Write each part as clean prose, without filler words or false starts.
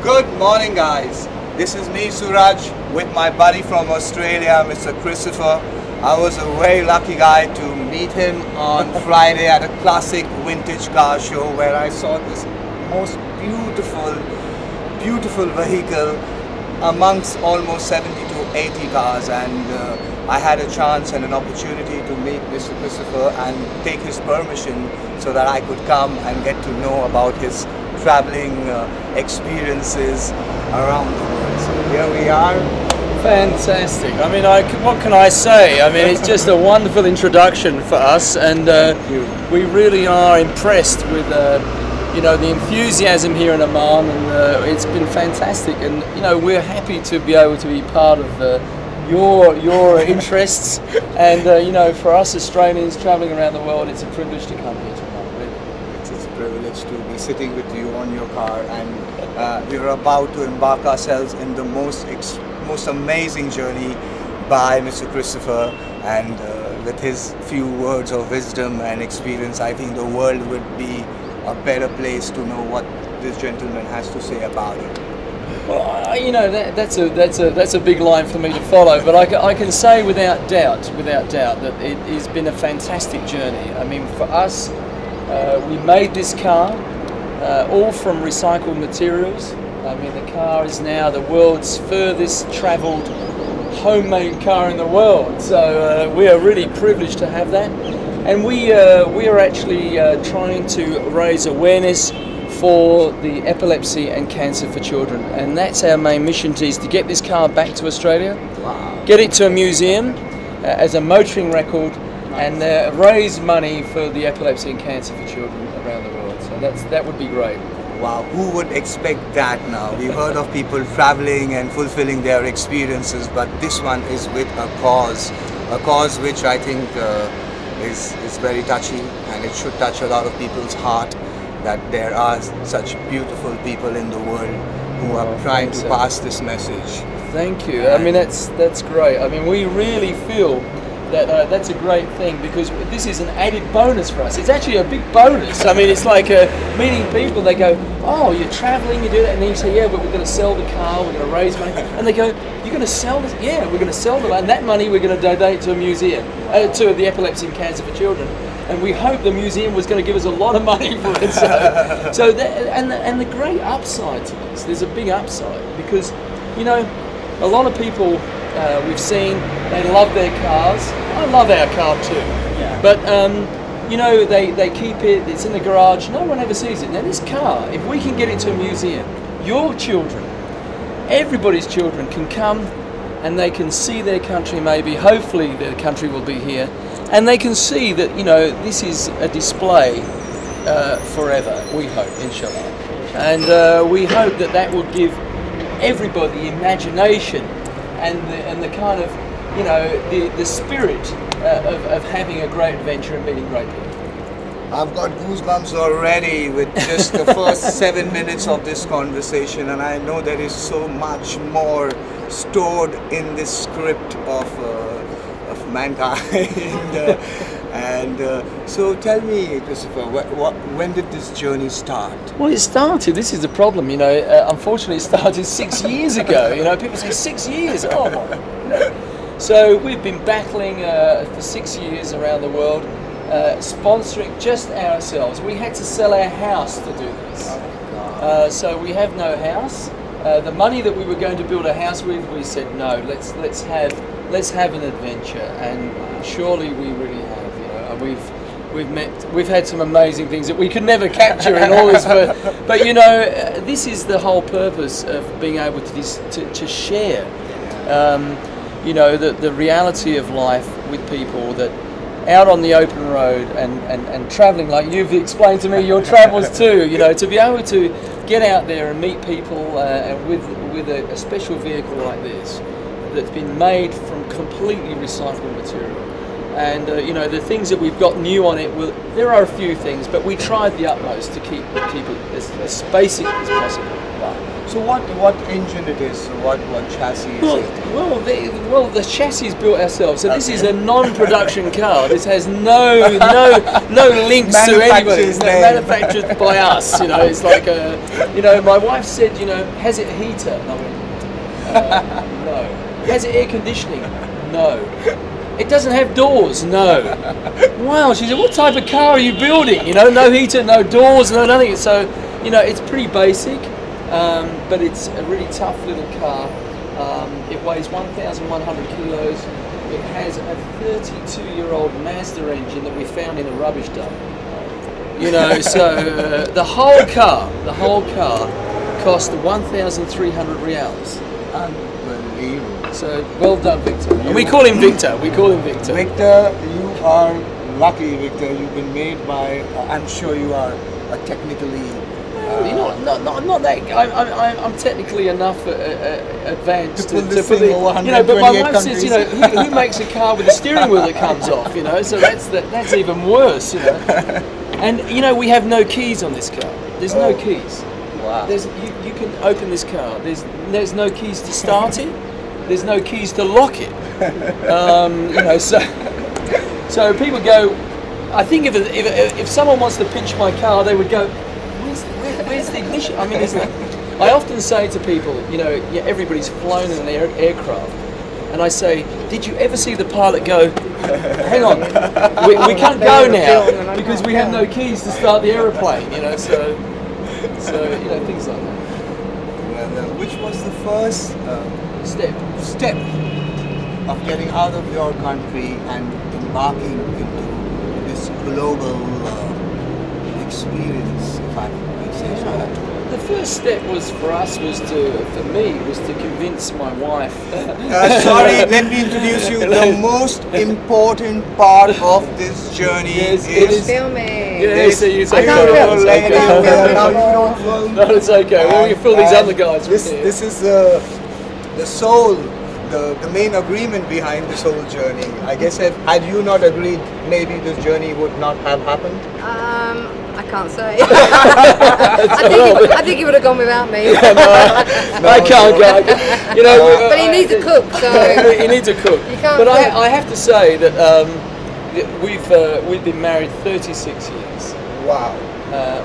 Good morning, guys. This is me, Suraj, with my buddy from Australia, Mr. Christopher. I was a very lucky guy to meet him on Friday at a classic vintage car show where I saw this most beautiful vehicle amongst almost 70 to 80 cars, and I had a chance and an opportunity to meet Mr. Christopher and take his permission so that I could come and get to know about his traveling experiences around the world. So here we are. Fantastic. I mean, what can I say? I mean, it's just a wonderful introduction for us, and we really are impressed with you know, the enthusiasm here in Oman, and it's been fantastic. And you know, we're happy to be able to be part of your interests. And you know, for us Australians travelling around the world, it's a privilege to come here tonight. Really. It's a privilege to be sitting with you on your car, and we're about to embark ourselves in the most amazing journey by Mr. Christopher, and with his few words of wisdom and experience, I think the world would be a better place to know what this gentleman has to say about it. Well, you know, that's a big line for me to follow, but I can say without doubt that it has been a fantastic journey. I mean, for us, we made this car all from recycled materials. I mean, the car is now the world's furthest travelled homemade car in the world, so we are really privileged to have that. And we are actually trying to raise awareness for the epilepsy and cancer for children, and that's our main mission, is to get this car back to Australia, get it to a museum as a motoring record, and raise money for the epilepsy and cancer for children around the world. So that would be great. Wow, who would expect that now? We've heard of people traveling and fulfilling their experiences, but this one is with a cause which I think is very touchy, and it should touch a lot of people's heart, that there are such beautiful people in the world who are trying to pass this message. Thank you. I mean, that's great. I mean, we really feel that that's a great thing, because this is an added bonus for us. It's actually a big bonus. I mean, it's like meeting people. They go, "Oh, you're traveling, you do that," and then you say, "Yeah, but we're going to sell the car. We're going to raise money." And they go, "You're going to sell this?" "Yeah, we're going to sell the, and that money we're going to donate to a museum, to the Epilepsy and Cancer for Children." And we hope the museum was going to give us a lot of money for it. So and the great upside to this, there's a big upside, because you know, a lot of people we've seen, they love their cars. I love our car too. Yeah. But you know, they keep it. It's in the garage. No one ever sees it. Now this car, if we can get it to a museum, your children, everybody's children can come, and they can see their country. Maybe, hopefully, their country will be here. And they can see that, you know, this is a display forever, we hope, inshallah. And we hope that that will give everybody imagination and the kind of, you know, the spirit of having a great adventure and meeting great people. I've got goosebumps already with just the first 7 minutes of this conversation, and I know there is so much more stored in this script of mankind. So tell me, Christopher, when did this journey start? Well, it started, this is the problem, you know, unfortunately it started 6 years ago. You know, people say 6 years, oh my. So we've been battling for 6 years around the world, sponsoring just ourselves. We had to sell our house to do this. So we have no house. The money that we were going to build a house with, we said no. Let's have an adventure, and surely we really have. You know, we've had some amazing things that we could never capture in all this. But you know, this is the whole purpose of being able to share. You know, the reality of life with people, that out on the open road and travelling, like you've explained to me your travels too, you know, to be able to get out there and meet people and with a special vehicle like this that's been made from completely recycled material. And you know, the things that we've got new on it, there are a few things, but we tried the utmost to keep it as basic as possible. So what engine it is? So what chassis is it? Well, the chassis is built ourselves. So this is a non-production car. This has no links to anybody. It's manufactured by us. You know, it's like a, you know, my wife said, you know, has it heater? And I went, no. Has it air conditioning? No. It doesn't have doors? No. Wow. She said, what type of car are you building? You know, no heater, no doors, no nothing. So, you know, it's pretty basic. But it's a really tough little car. It weighs 1,100 kilos. It has a 32-year-old Mazda engine that we found in a rubbish dump. You know, so the whole car cost 1,300 reals. Unbelievable. So well done, Victor. And we call him Victor. Victor, you are lucky, Victor. You've been made by. I'm sure you are technically. Not that. I'm technically enough advanced to put you know. But my wife says, you know, who makes a car with a steering wheel that comes off? You know, so that's even worse. You know, and you know we have no keys on this car. There's no keys. Wow. You can open this car. There's no keys to start it. There's no keys to lock it. You know, so people go. I think if someone wants to pinch my car, they would go, where's the ignition? I mean, isn't it? I often say to people, you know, yeah, everybody's flown in an aircraft, and I say, did you ever see the pilot go, hang on, we can't go now because we have no keys to start the aeroplane, you know, so you know, things like that. Well, which was the first step of getting out of your country and embarking into this global experience, if I may say so? The first step for me was to convince my wife. Sorry, let me introduce you. The most important part of this journey is filming. Yes, so you say can't no, it's okay. Well, we fill these other guys with here. This is the soul, the main agreement behind this whole journey. I guess had you not agreed, maybe this journey would not have happened. I can't say. I think he would have gone without me. Yeah, no, I can't go. You know, but he needs a cook, so he needs a cook. You can't but cook. I have to say that we've been married 36 years. Wow.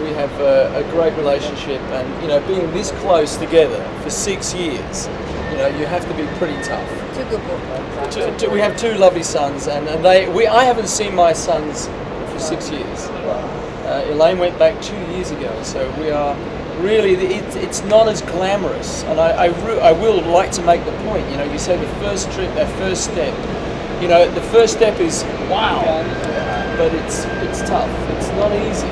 We have a great relationship, and you know, being this close together for 6 years, you know, you have to be pretty tough. Two good books. We have two lovely sons, and I haven't seen my sons for 6 years. Wow. Elaine went back 2 years ago, so we are really, it's not as glamorous, and I will like to make the point, you know, you say the first trip, that first step, you know, the first step is wow, but it's tough, it's not easy,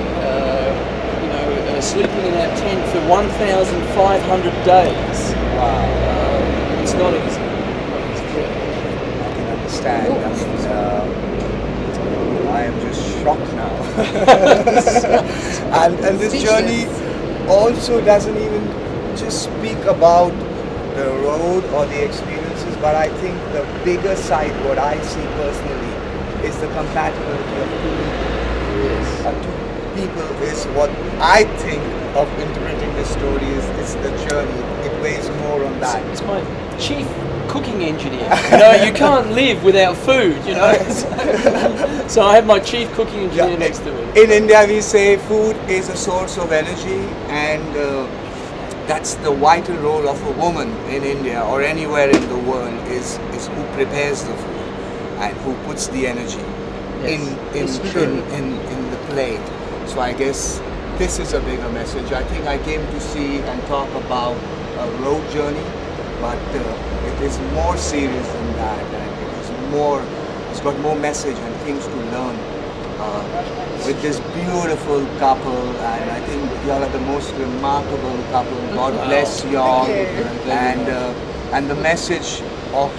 you know, sleeping in our tent for 1,500 days, Wow. It's not easy. I can understand. I am just shocked now. and this journey also doesn't even just speak about the road or the experiences, but I think the bigger side, what I see personally, is the compatibility of two people is what I think of interpreting this story is the journey. It weighs more on that. It's my chief cooking engineer. You know, you can't live without food, you know. So I have my chief cooking engineer next to me. In India we say food is a source of energy, and that's the vital role of a woman in India or anywhere in the world is who prepares the food and who puts the energy in the plate. So I guess this is a bigger message. I think I came to see and talk about a road journey, but it is more serious than that, and it's got more message and things to learn with this beautiful couple, and I think you all are the most remarkable couple. God bless you all, and the message of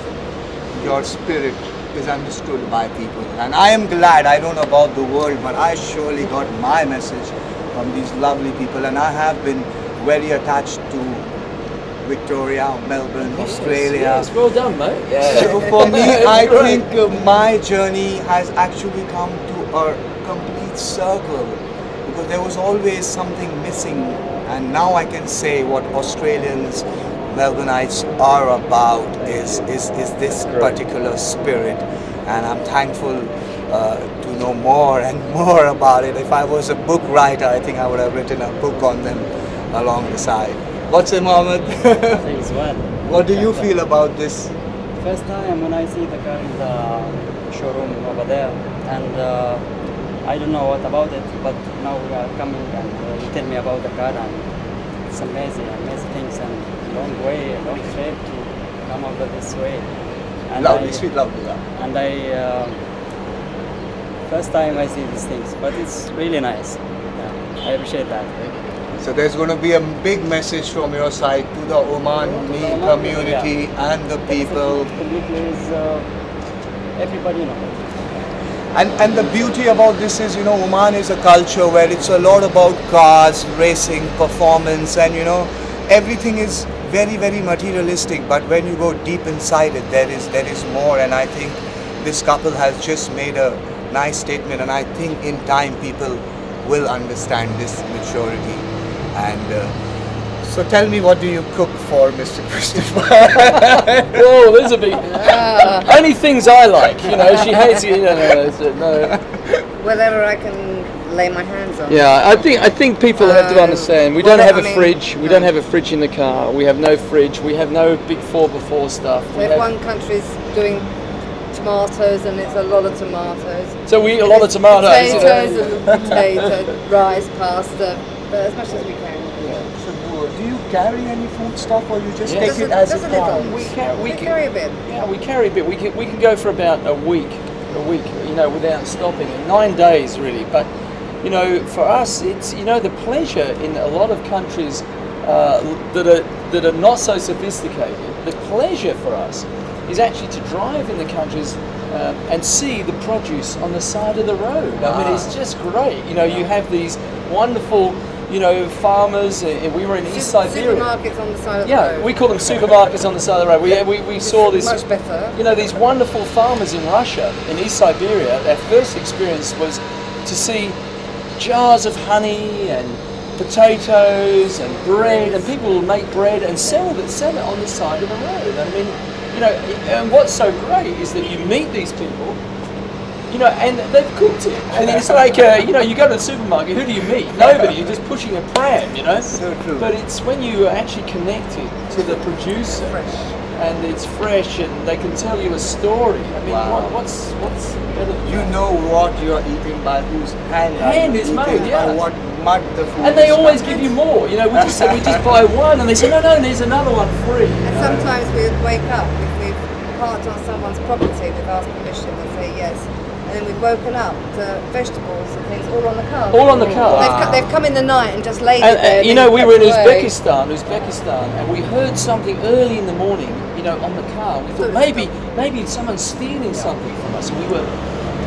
your spirit is understood by people, and I am glad. I don't know about the world, but I surely got my message from these lovely people, and I have been very attached to Victoria, Melbourne, Australia. Yes, well done, mate. Yeah. So for me, I think my journey has actually come to a complete circle, because there was always something missing, And now I can say what Australians, Melbourneites are about is this particular spirit, and I'm thankful to know more and more about it. If I was a book writer, I think I would have written a book on them along the side. What's it, Mohammed? Things well. What do you feel about this? First time when I see the car in the showroom over there, and I don't know what about it, but now we are coming and you tell me about the car, and it's amazing, amazing things, and long way, a long trip to come over this way. And Loudly, speak loudly. And first time I see these things, but it's really nice. Yeah, I appreciate that. So there's going to be a big message from your side to the Omani community and the people. Completely is everybody, you know. And the beauty about this is, you know, Oman is a culture where it's a lot about cars, racing, performance, and you know, everything is very, very materialistic. But when you go deep inside it, there is more. And I think this couple has just made a nice statement. And I think in time people will understand this maturity. And so tell me, what do you cook for Mr. Christopher? Whoa, there's a big... Only things I like, you know, she hates it. No. Whatever I can lay my hands on. Yeah, I think people have to understand. We don't have a fridge. We don't have a fridge in the car. We have no fridge. We have no big 4x4 stuff. So if one country's doing tomatoes, and it's a lot of tomatoes. So we eat a lot of tomatoes. Potatoes and potato, rice, pasta, but as much as we can. So do you carry any food stuff, or you just take Just it a- as just it a little. comes? We carry a bit. Yeah, we carry a bit. We can go for about a week, you know, without stopping. 9 days really. But you know, for us, it's, you know, the pleasure in a lot of countries that are not so sophisticated. The pleasure for us is actually to drive in the countries and see the produce on the side of the road. I mean, it's just great. You know, you have these wonderful, you know, farmers. We were in East Siberia. Supermarkets on the side of the Yeah, road. we call them supermarkets on the side of the road. We saw this, Much better. you know, these wonderful farmers in Russia, in East Siberia. Their first experience was to see jars of honey and potatoes and bread, and people will make bread and sell it on the side of the road. I mean, you know, and what's so great is that you meet these people, you know, and they've cooked it. And it's like, you know, you go to the supermarket, who do you meet? Nobody, you're just pushing a pram, you know? So true. But it's when you are actually connected to the producer, and it's fresh, and they can tell you a story. I mean, what's better than You that? know what you are eating by whose hand. Hand you is eating, made, yeah. by what mud the food And they is always made. give you more. You know, we just buy one, and they say, no, there's another one free. And sometimes we would wake up, if we've parked on someone's property, we've asked permission, they say yes. And then we've woken up to vegetables and things all on the car. All on the car. They've come in the night and just laid it there. And you and know, then we were in kept away. Uzbekistan, and we heard something early in the morning, you know, on the car. We thought maybe someone's stealing something from us, and we were.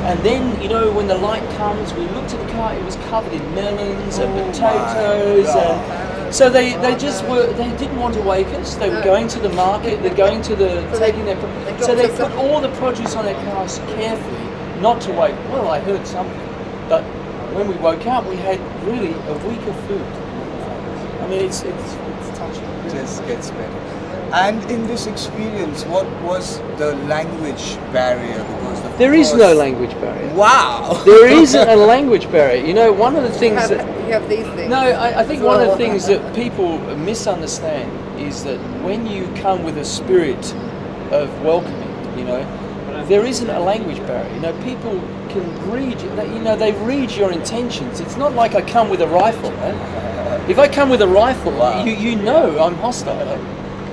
And then, you know, when the light comes, we looked at the car. It was covered in melons and potatoes, and so they didn't want to wake us. They were going to the market. They're going to taking their. So they put all the produce on their cars carefully, not to wait. Well, I heard something, but when we woke up, we had really a week of food. I mean, it's touching. It just gets better. And in this experience, what was the language barrier? Because There is no language barrier. Wow. There isn't a language barrier. You know, one of the things that You have these things. no, I think one of the things that people misunderstand is that when you come with a spirit of welcoming, you know, there isn't a language barrier. You know, people can read. You know, they read your intentions. It's not like I come with a rifle. Eh? If I come with a rifle, you know I'm hostile.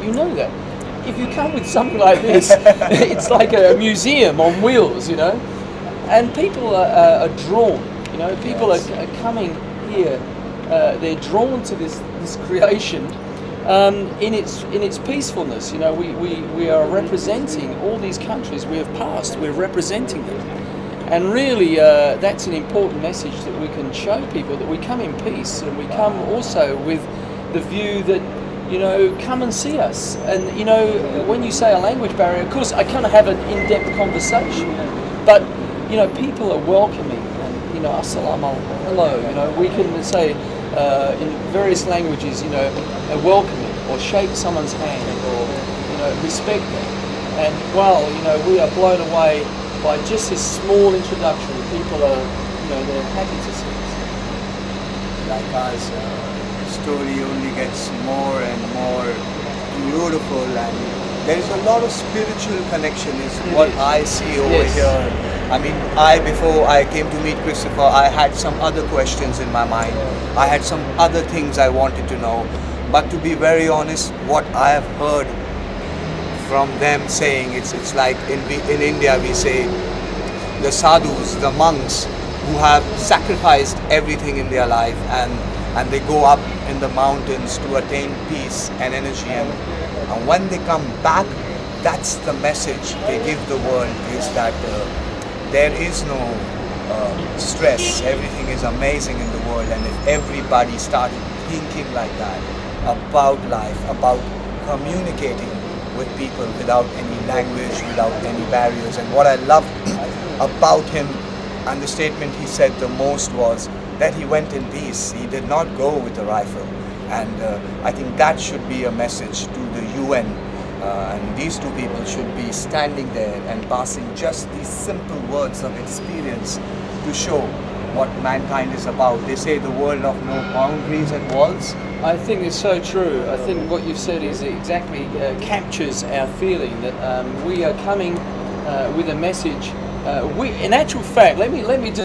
You know that. If you come with something like this, it's like a museum on wheels, you know. And people are drawn. You know, people are coming here. They're drawn to this creation in its peacefulness. You know, we are representing all these countries we have passed. We're representing them, and really that's an important message that we can show people, that we come in peace, and we come also with the view that, you know, come and see us. And you know, when you say a language barrier, of course I kind of have an in-depth conversation, but you know, people are welcoming, and you know, assalamu alaikum, hello, you know, we can say in various languages, welcoming or shake someone's hand or respect them. And well, we are blown away by just this small introduction. People are, they're happy to see us. Like us, the story only gets more and more beautiful, and there is a lot of spiritual connection is what I see over here. I mean, before I came to meet Christopher, I had some other questions in my mind. I had some other things I wanted to know. But to be very honest, what I have heard from them saying, it's like in India we say the sadhus, the monks who have sacrificed everything in their life and they go up in the mountains to attain peace and energy. And when they come back, that's the message they give the world, is that there is no stress, everything is amazing in the world. And if everybody started thinking like that about life, about communicating with people without any language, without any barriers. And what I loved about him, and the statement he said the most, was that he went in peace. He did not go with a rifle. And I think that should be a message to the UN. And these two people should be standing there and passing just these simple words of experience to show what mankind is about. They say the world of no boundaries and walls. I think it's so true. I think what you've said is exactly captures our feeling that we are coming with a message. In actual fact, let me do